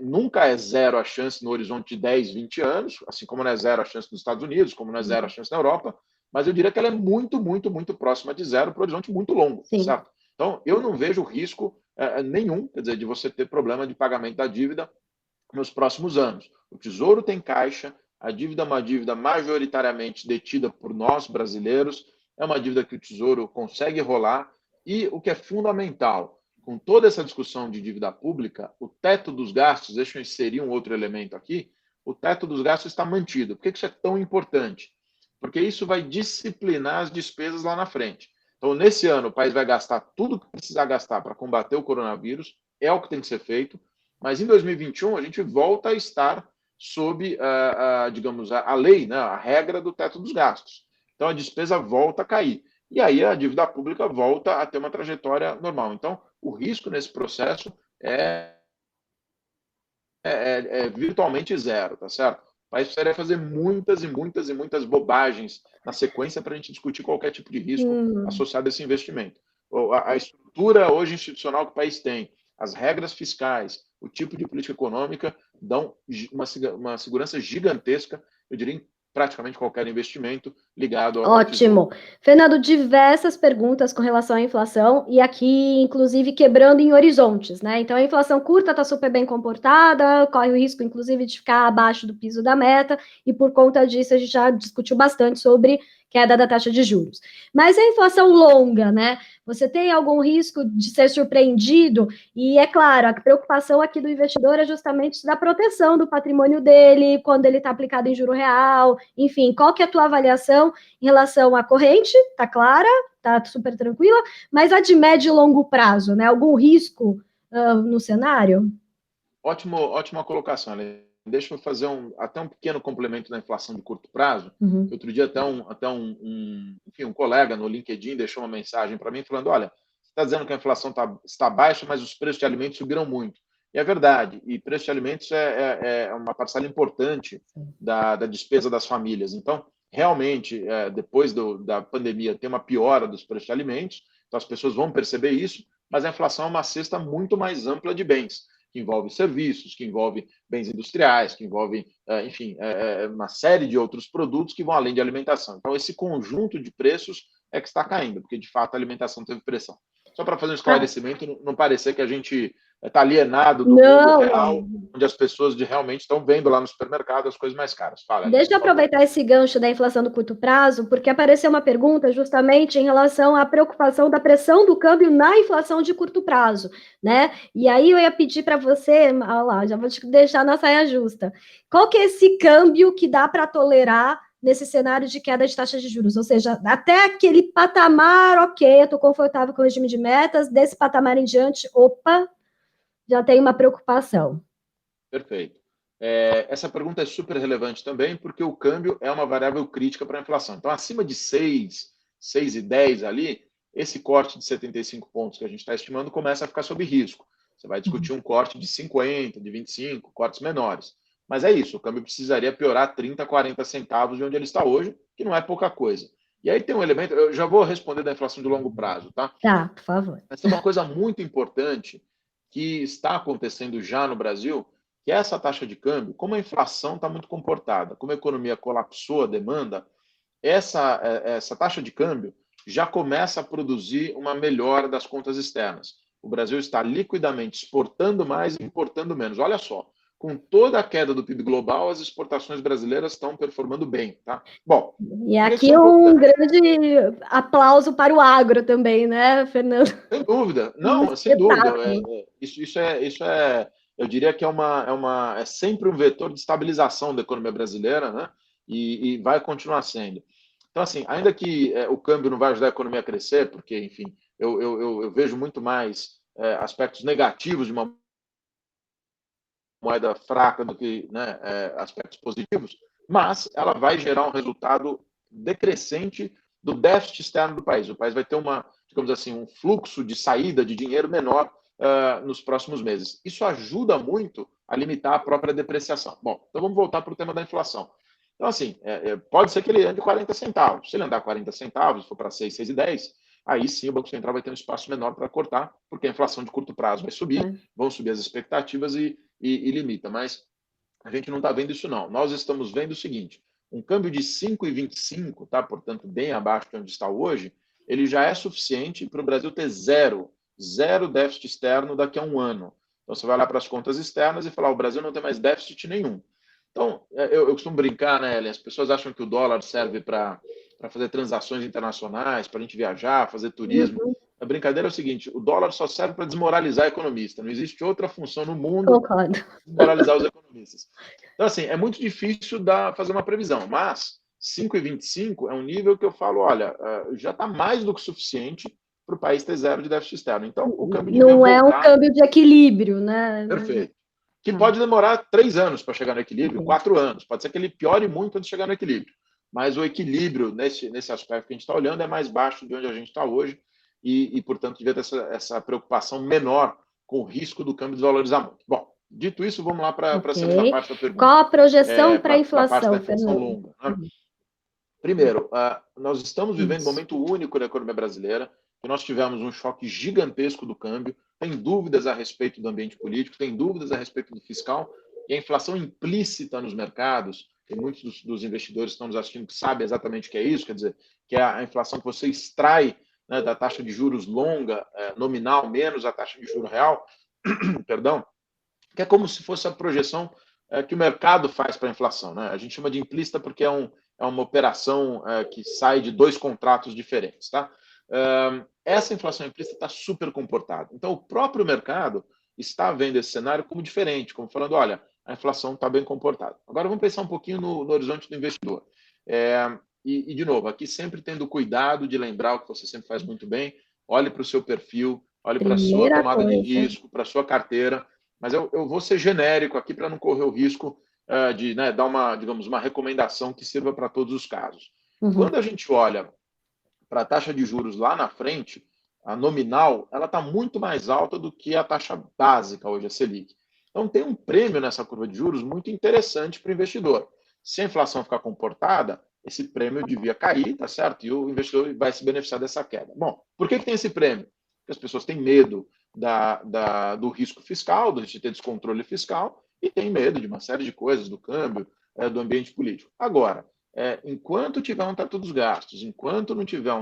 nunca é zero a chance no horizonte de 10, 20 anos, assim como não é zero a chance nos Estados Unidos, como não é zero a chance na Europa, mas eu diria que ela é muito próxima de zero para o horizonte muito longo, Sim. certo? Então, eu não vejo risco nenhum, quer dizer, de você ter problema de pagamento da dívida nos próximos anos. O Tesouro tem caixa, a dívida é uma dívida majoritariamente detida por nós, brasileiros, é uma dívida que o Tesouro consegue rolar, e o que é fundamental, com toda essa discussão de dívida pública, o teto dos gastos, deixa eu inserir um outro elemento aqui, o teto dos gastos está mantido. Por que isso é tão importante? Porque isso vai disciplinar as despesas lá na frente. Então, nesse ano, o país vai gastar tudo que precisar gastar para combater o coronavírus, é o que tem que ser feito, mas em 2021 a gente volta a estar sob, digamos, a lei, né, a regra do teto dos gastos. Então a despesa volta a cair. E aí a dívida pública volta a ter uma trajetória normal. Então, o risco nesse processo é virtualmente zero, tá certo? O país precisaria fazer muitas bobagens na sequência para a gente discutir qualquer tipo de risco associado a esse investimento. A estrutura hoje institucional que o país tem, as regras fiscais, o tipo de política econômica dão uma segurança gigantesca, eu diria, em praticamente qualquer investimento ligado ao Ótimo. tesouro. Fernando, diversas perguntas com relação à inflação e aqui, inclusive, quebrando em horizontes, né? Então, a inflação curta está super bem comportada, corre o risco, inclusive, de ficar abaixo do piso da meta, e por conta disso a gente já discutiu bastante sobre queda da taxa de juros. Mas a inflação longa, né? Você tem algum risco de ser surpreendido? E é claro, a preocupação aqui do investidor é justamente da proteção do patrimônio dele quando ele está aplicado em juro real. Enfim, qual que é a tua avaliação em relação à corrente? Tá clara, tá super tranquila, mas a de médio e longo prazo, né? Algum risco no cenário? Ótima colocação, Ale. Deixa eu fazer até um pequeno complemento da inflação de curto prazo. Uhum. Outro dia, enfim, um colega no LinkedIn deixou uma mensagem para mim falando: olha, você está dizendo que a inflação está baixa, mas os preços de alimentos subiram muito. E é verdade, e preço de alimentos é uma parcela importante da despesa das famílias. Então, realmente, depois da pandemia, tem uma piora dos preços de alimentos, então as pessoas vão perceber isso, mas a inflação é uma cesta muito mais ampla de bens. que envolve serviços, que envolve bens industriais, que envolve, enfim, uma série de outros produtos que vão além de alimentação. Então, esse conjunto de preços é que está caindo, porque, de fato, a alimentação teve pressão. Só para fazer um esclarecimento, não parecer que a gente está alienado do mundo real, onde as pessoas realmente estão vendo lá no supermercado as coisas mais caras. Fala, Alice, deixa eu aproveitar esse gancho da inflação do curto prazo, porque apareceu uma pergunta justamente em relação à preocupação da pressão do câmbio na inflação de curto prazo, né? E aí eu ia pedir para você, olha lá, já vou te deixar na saia justa. Qual que é esse câmbio que dá para tolerar nesse cenário de queda de taxas de juros? Ou seja, até aquele patamar, ok, eu estou confortável com o regime de metas, desse patamar em diante, opa, já tem uma preocupação. Perfeito. Essa pergunta é super relevante também, porque o câmbio é uma variável crítica para a inflação. Então, acima de 6,10 ali, esse corte de 75 pontos que a gente está estimando começa a ficar sob risco. Você vai discutir um corte de 50, de 25, cortes menores. Mas é isso, o câmbio precisaria piorar 30, 40 centavos de onde ele está hoje, que não é pouca coisa. E aí tem um elemento, eu já vou responder da inflação de longo prazo, tá? Tá, por favor. Mas tem uma coisa muito importante que está acontecendo já no Brasil, que é essa taxa de câmbio. Como a inflação está muito comportada, como a economia colapsou a demanda, essa taxa de câmbio já começa a produzir uma melhora das contas externas. O Brasil está liquidamente exportando mais e importando menos. Olha só, com toda a queda do PIB global, as exportações brasileiras estão performando bem, tá? Bom, e aqui um grande aplauso para o agro também, né, Fernando? Sem dúvida, não, sem dúvida. Isso é, eu diria que é sempre um vetor de estabilização da economia brasileira, né? E vai continuar sendo. Então, assim, ainda que o câmbio não vai ajudar a economia a crescer, porque, enfim, eu vejo muito mais aspectos negativos de uma moeda fraca do que, né, aspectos positivos, mas ela vai gerar um resultado decrescente do déficit externo do país. O país vai ter digamos assim, um fluxo de saída de dinheiro menor nos próximos meses. Isso ajuda muito a limitar a própria depreciação. Bom, então vamos voltar para o tema da inflação. Então, assim, pode ser que ele ande 40 centavos. Se ele andar 40 centavos, for para 6, 6,10, aí sim o Banco Central vai ter um espaço menor para cortar, porque a inflação de curto prazo vai subir, vão subir as expectativas e limita. Mas a gente não está vendo isso, não. Nós estamos vendo o seguinte: um câmbio de 5,25, tá? Portanto, bem abaixo de onde está hoje, ele já é suficiente para o Brasil ter zero déficit externo daqui a um ano. Então, você vai lá para as contas externas e falar: o Brasil não tem mais déficit nenhum. Então, eu costumo brincar, né, Ellen? As pessoas acham que o dólar serve para fazer transações internacionais, para a gente viajar, fazer turismo. A brincadeira é o seguinte: o dólar só serve para desmoralizar economista. Não existe outra função no mundo para desmoralizar os economistas. Então, assim, é muito difícil fazer uma previsão, mas 5,25 é um nível que eu falo, olha, já está mais do que suficiente para o país ter zero de déficit externo. Então, o câmbio devia não é voltar. Um câmbio de equilíbrio, né? Perfeito. Que pode demorar 3 anos para chegar no equilíbrio, 4 anos. Pode ser que ele piore muito antes de chegar no equilíbrio. Mas o equilíbrio, nesse aspecto que a gente está olhando, é mais baixo de onde a gente está hoje e, portanto, devia ter essa preocupação menor com o risco do câmbio desvalorizar muito. Bom, dito isso, vamos lá para a segunda parte da pergunta. Qual a projeção para a inflação, parte da inflação longa, né? Primeiro, nós estamos vivendo um momento único na economia brasileira, que nós tivemos um choque gigantesco do câmbio, tem dúvidas a respeito do ambiente político, tem dúvidas a respeito do fiscal, e a inflação implícita nos mercados, e muitos dos investidores que estão nos assistindo que sabem exatamente o que é isso, quer dizer, que é a inflação que você extrai, né, da taxa de juros longa, nominal, menos a taxa de juros real, perdão, que é como se fosse a projeção que o mercado faz para a inflação, né? A gente chama de implícita porque é uma operação que sai de 2 contratos diferentes, tá? Essa inflação implícita está super comportada. Então, o próprio mercado está vendo esse cenário como diferente, como falando, olha, a inflação está bem comportada. Agora, vamos pensar um pouquinho no horizonte do investidor. E, de novo, aqui sempre tendo cuidado de lembrar o que você sempre faz muito bem, olhe para o seu perfil, olhe para a sua tomada de risco, para a sua carteira, mas eu vou ser genérico aqui para não correr o risco de, né, dar digamos, uma recomendação que sirva para todos os casos. Quando a gente olha para a taxa de juros lá na frente, a nominal, ela está muito mais alta do que a taxa básica hoje, a Selic. Então, tem um prêmio nessa curva de juros muito interessante para o investidor. Se a inflação ficar comportada, esse prêmio devia cair, tá certo? E o investidor vai se beneficiar dessa queda. Bom, por que tem esse prêmio? Porque as pessoas têm medo do risco fiscal, de ter descontrole fiscal, e tem medo de uma série de coisas, do câmbio, do ambiente político. Agora, enquanto tiver um teto dos gastos, enquanto não tiver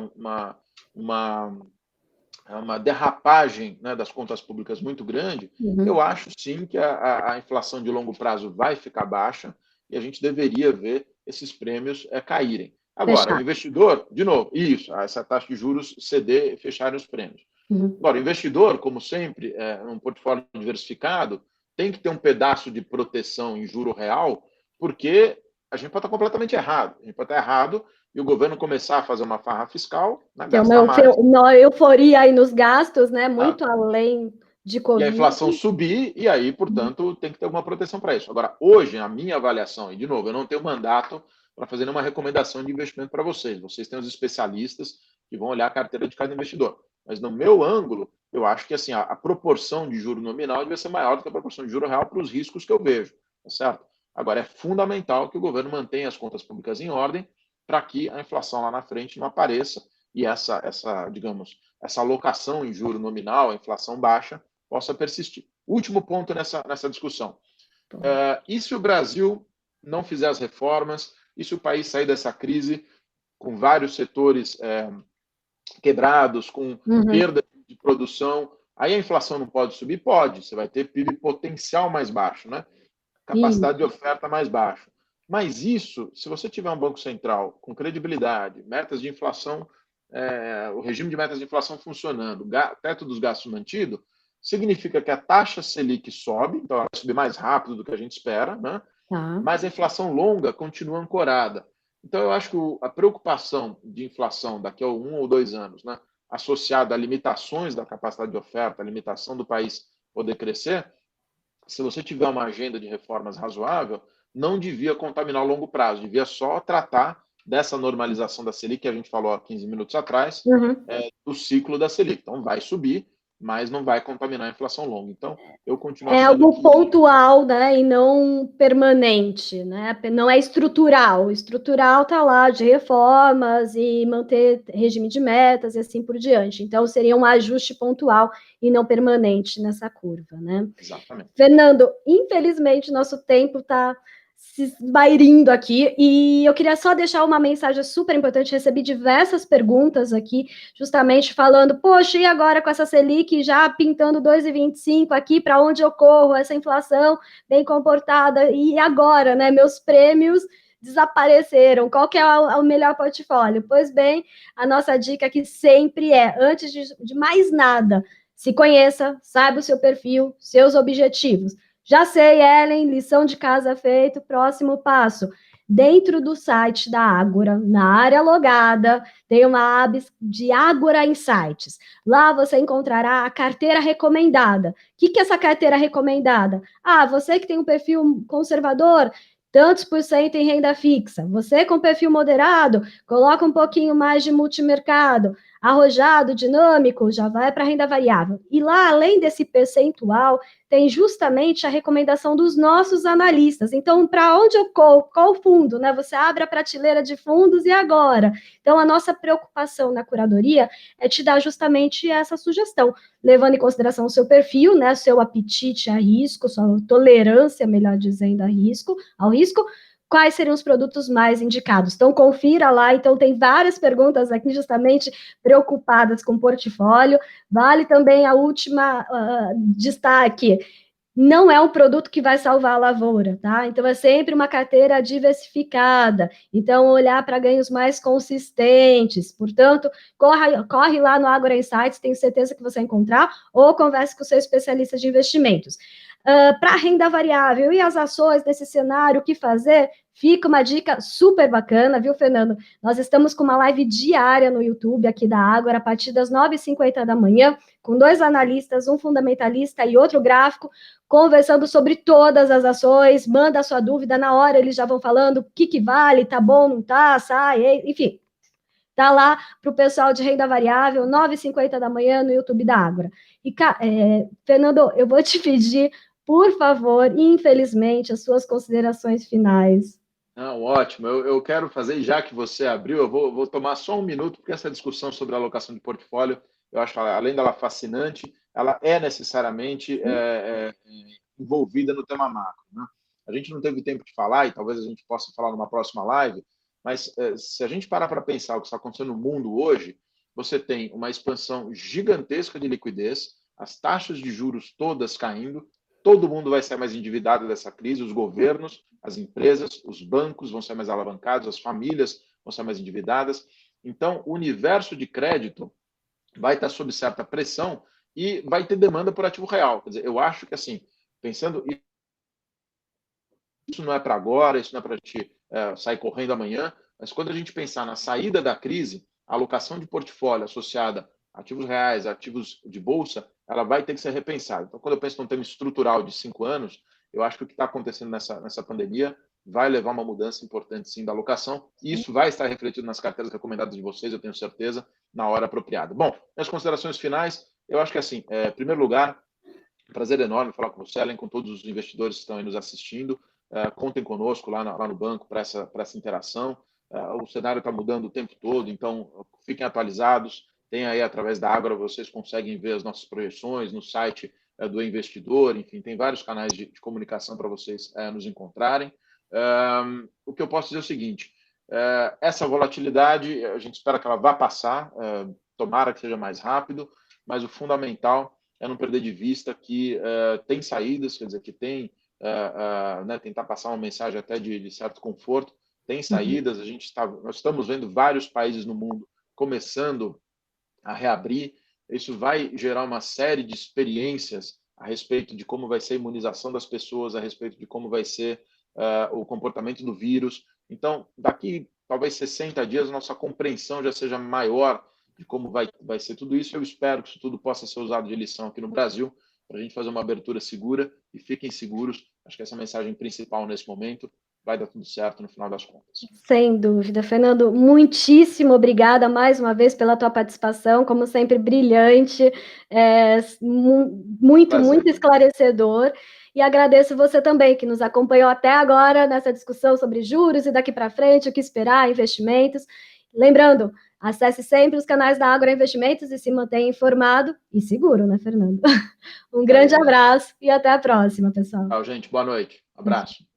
uma derrapagem, né, das contas públicas muito grande, eu acho sim que a inflação de longo prazo vai ficar baixa e a gente deveria ver esses prêmios caírem. Agora, Fechar. o investidor, de novo, essa taxa de juros ceder e fecharem os prêmios. Agora, o investidor, como sempre, num portfólio diversificado, tem que ter um pedaço de proteção em juro real, porque a gente pode estar completamente errado. A gente pode estar errado e o governo começar a fazer uma farra fiscal, né, gastar mais. Uma euforia aí nos gastos, né? Muito além de Covid. E a inflação subir, e aí, portanto, tem que ter alguma proteção para isso. Agora, hoje, a minha avaliação, e de novo, eu não tenho mandato para fazer nenhuma recomendação de investimento para vocês. Vocês têm os especialistas que vão olhar a carteira de cada investidor. Mas no meu ângulo, eu acho que assim, a proporção de juro nominal deve ser maior do que a proporção de juro real para os riscos que eu vejo, tá certo? Agora, é fundamental que o governo mantenha as contas públicas em ordem para que a inflação lá na frente não apareça e digamos, essa alocação em juro nominal, a inflação baixa, possa persistir. Último ponto nessa discussão. E se o Brasil não fizer as reformas, e se o país sair dessa crise com vários setores quebrados, com perda de produção, aí a inflação não pode subir? Pode, você vai ter PIB potencial mais baixo, né? Capacidade de oferta mais baixa. Mas isso, se você tiver um Banco Central com credibilidade, metas de inflação, o regime de metas de inflação funcionando, teto dos gastos mantido, significa que a taxa Selic sobe, então ela vai subir mais rápido do que a gente espera, né? Mas a inflação longa continua ancorada. Então, eu acho que a preocupação de inflação daqui a 1 ou 2 anos, né, associada a limitações da capacidade de oferta, a limitação do país poder crescer, se você tiver uma agenda de reformas razoável, não devia contaminar o longo prazo, devia só tratar dessa normalização da Selic, que a gente falou há 15 minutos atrás, do ciclo da Selic. Então, vai subir, mas não vai contaminar a inflação longa. Então, eu continuo achando algo pontual, né, e não permanente, né? Não é estrutural. Estrutural está lá de reformas e manter regime de metas e assim por diante. Então, seria um ajuste pontual e não permanente nessa curva, né? Exatamente. Fernando, infelizmente, nosso tempo está se esbairindo aqui, e eu queria só deixar uma mensagem super importante. Recebi diversas perguntas aqui, justamente falando, poxa, e agora com essa Selic já pintando 2,25 aqui, para onde eu corro? Essa inflação bem comportada, e agora, né? Meus prêmios desapareceram, qual que é o melhor portfólio? Pois bem, a nossa dica aqui sempre é, antes de mais nada, se conheça, saiba o seu perfil, seus objetivos. Já sei, Ellen, lição de casa feito, próximo passo. Dentro do site da Ágora, na área logada, tem uma aba de Ágora Insights. Lá você encontrará a carteira recomendada. O que é essa carteira recomendada? Você que tem um perfil conservador, tantos por cento em renda fixa. Você com perfil moderado, coloca um pouquinho mais de multimercado. Arrojado, dinâmico, já vai para a renda variável. E lá, além desse percentual, tem justamente a recomendação dos nossos analistas. Então, para onde eu corro? Qual fundo? Né? Você abre a prateleira de fundos e agora? Então, a nossa preocupação na curadoria é te dar justamente essa sugestão, levando em consideração o seu perfil, né, seu apetite a risco, sua tolerância, melhor dizendo, ao risco, quais seriam os produtos mais indicados. Então, confira lá. Então, tem várias perguntas aqui justamente preocupadas com o portfólio. Vale também a última destaque. Não é um produto que vai salvar a lavoura, tá? Então, é sempre uma carteira diversificada. Então, olhar para ganhos mais consistentes. Portanto, corre lá no Ágora Insights, tenho certeza que você vai encontrar, ou converse com o seu especialista de investimentos. Para renda variável e as ações nesse cenário, o que fazer? Fica uma dica super bacana, viu, Fernando? Nós estamos com uma live diária no YouTube aqui da Ágora, a partir das 9h50 da manhã, com 2 analistas, um fundamentalista e outro gráfico, conversando sobre todas as ações. Manda a sua dúvida, na hora eles já vão falando o que vale, tá bom, não tá, sai, enfim. Tá lá para o pessoal de renda variável, 9h50 da manhã no YouTube da Ágora. E, Fernando, eu vou te pedir, por favor, infelizmente, as suas considerações finais. Não, ótimo. Eu quero fazer, já que você abriu, eu vou tomar só um minuto, porque essa discussão sobre alocação de portfólio eu acho que além dela fascinante, ela é necessariamente envolvida no tema macro, né? A gente não teve tempo de falar, e talvez a gente possa falar numa próxima live, mas se a gente parar para pensar o que está acontecendo no mundo hoje, você tem uma expansão gigantesca de liquidez, as taxas de juros todas caindo, todo mundo vai ser mais endividado dessa crise, os governos, as empresas, os bancos vão ser mais alavancados, as famílias vão ser mais endividadas. Então, o universo de crédito vai estar sob certa pressão e vai ter demanda por ativo real. Quer dizer, eu acho que, assim, pensando, isso não é para agora, isso não é para a gente sair correndo amanhã, mas quando a gente pensar na saída da crise, a alocação de portfólio associada a ativos reais, a ativos de bolsa, ela vai ter que ser repensada. Então, quando eu penso num tema estrutural de 5 anos, eu acho que o que está acontecendo nessa pandemia vai levar a uma mudança importante, sim, da alocação, e isso vai estar refletido nas carteiras recomendadas de vocês, eu tenho certeza, na hora apropriada. Bom, minhas considerações finais, eu acho que, assim, em primeiro lugar, um prazer enorme falar com você, Ellen, com todos os investidores que estão aí nos assistindo. Contem conosco lá no banco para essa interação. O cenário está mudando o tempo todo, então fiquem atualizados. Tem aí, através da Ágora, vocês conseguem ver as nossas projeções no site do investidor. Enfim, tem vários canais de comunicação para vocês nos encontrarem. O que eu posso dizer é o seguinte, essa volatilidade, a gente espera que ela vá passar, tomara que seja mais rápido, mas o fundamental é não perder de vista que tem saídas, quer dizer, que tem, né, tentar passar uma mensagem até de certo conforto, tem saídas, nós estamos vendo vários países no mundo começando a reabrir, isso vai gerar uma série de experiências a respeito de como vai ser a imunização das pessoas, a respeito de como vai ser o comportamento do vírus. Então, daqui talvez 60 dias, nossa compreensão já seja maior de como vai ser tudo isso. Eu espero que isso tudo possa ser usado de lição aqui no Brasil, para a gente fazer uma abertura segura, e fiquem seguros. Acho que essa é a mensagem principal nesse momento. Vai dar tudo certo no final das contas. Sem dúvida. Fernando, muitíssimo obrigada mais uma vez pela tua participação, como sempre, brilhante, muito esclarecedor. E agradeço você também, que nos acompanhou até agora nessa discussão sobre juros e daqui para frente, o que esperar, investimentos. Lembrando, acesse sempre os canais da Ágora Investimentos e se mantenha informado e seguro, né, Fernando? Um grande abraço e até a próxima, pessoal. Tchau, gente. Boa noite. Abraço.